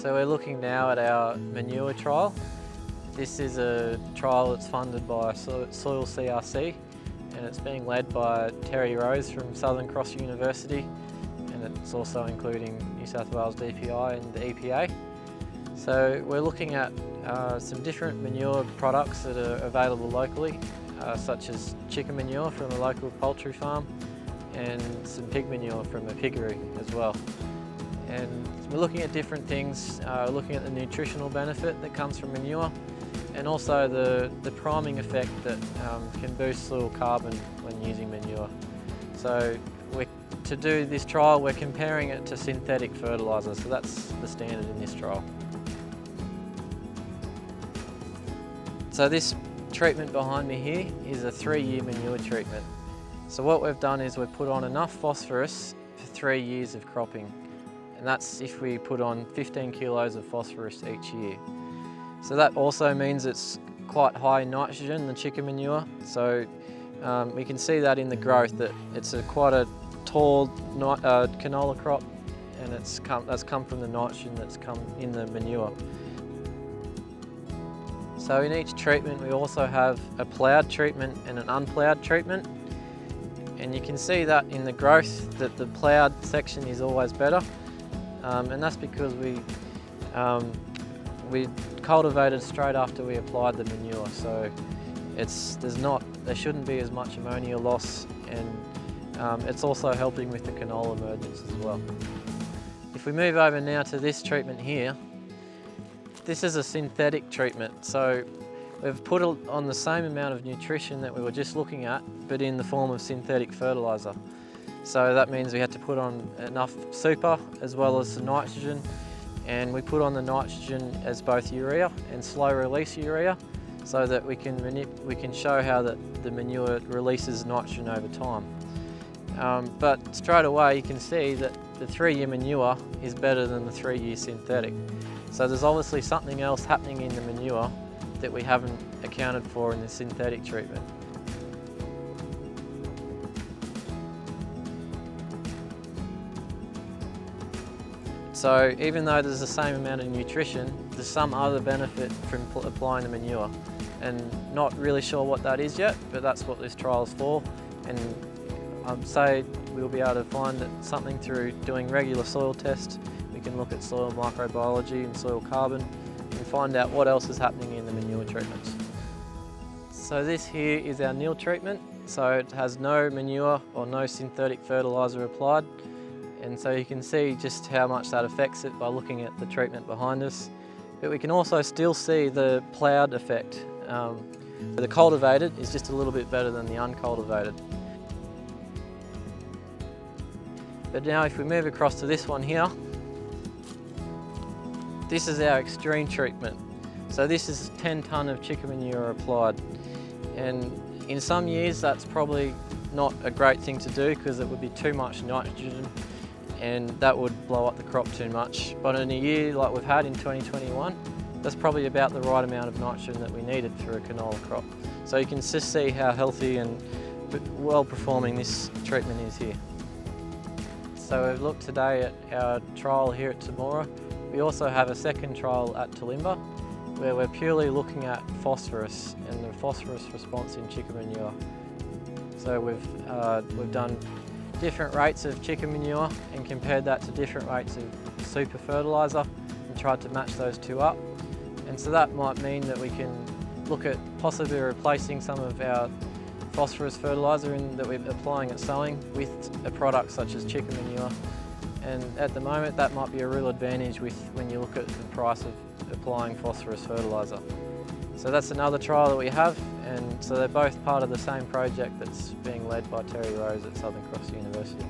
So we're looking now at our manure trial. This is a trial that's funded by Soil CRC, and it's being led by Terry Rose from Southern Cross University, and it's also including New South Wales DPI and the EPA. So we're looking at some different manure products that are available locally, such as chicken manure from a local poultry farm and some pig manure from a piggery as well. And we're looking at different things, looking at the nutritional benefit that comes from manure, and also the priming effect that can boost soil carbon when using manure. So to do this trial, we're comparing it to synthetic fertiliser, so that's the standard in this trial. So this treatment behind me here is a 3-year manure treatment. So what we've done is we've put on enough phosphorus for 3 years of cropping. And that's if we put on 15 kilos of phosphorus each year. So that also means it's quite high in nitrogen, the chicken manure. So we can see that in the growth, that it's quite a tall canola crop, and that's come from the nitrogen that's come in the manure. So in each treatment we also have a ploughed treatment and an unploughed treatment. And you can see that in the growth that the ploughed section is always better. And that's because we cultivated straight after we applied the manure, so there shouldn't be as much ammonia loss, and it's also helping with the canola emergence as well. If we move over now to this treatment here, this is a synthetic treatment, so we've put on the same amount of nutrition that we were just looking at, but in the form of synthetic fertiliser. So that means we had to put on enough super as well as the nitrogen, and we put on the nitrogen as both urea and slow release urea, so that we can show how the manure releases nitrogen over time. But straight away you can see that the 3-year manure is better than the 3-year synthetic. So there's obviously something else happening in the manure that we haven't accounted for in the synthetic treatment. So even though there's the same amount of nutrition, there's some other benefit from applying the manure. And not really sure what that is yet, but that's what this trial is for. And I'd say we'll be able to find something through doing regular soil tests. We can look at soil microbiology and soil carbon and find out what else is happening in the manure treatments. So this here is our nil treatment. So it has no manure or no synthetic fertiliser applied. And so you can see just how much that affects it by looking at the treatment behind us. But we can also still see the ploughed effect. The cultivated is just a little bit better than the uncultivated. But now if we move across to this one here, this is our extreme treatment. So this is 10 tonne of chicken manure applied. And in some years that's probably not a great thing to do because it would be too much nitrogen, and that would blow up the crop too much. But in a year like we've had in 2021, that's probably about the right amount of nitrogen that we needed for a canola crop. So you can just see how healthy and well performing this treatment is here. So we've looked today at our trial here at Tamora. We also have a second trial at Toowoomba, where we're purely looking at phosphorus and the phosphorus response in chicken manure. So we've done different rates of chicken manure and compared that to different rates of super fertiliser and tried to match those two up. And so that might mean that we can look at possibly replacing some of our phosphorus fertiliser that we're applying at sowing with a product such as chicken manure. And at the moment that might be a real advantage when you look at the price of applying phosphorus fertiliser. So that's another trial that we have, and so they're both part of the same project that's being led by Terry Rose at Southern Cross University.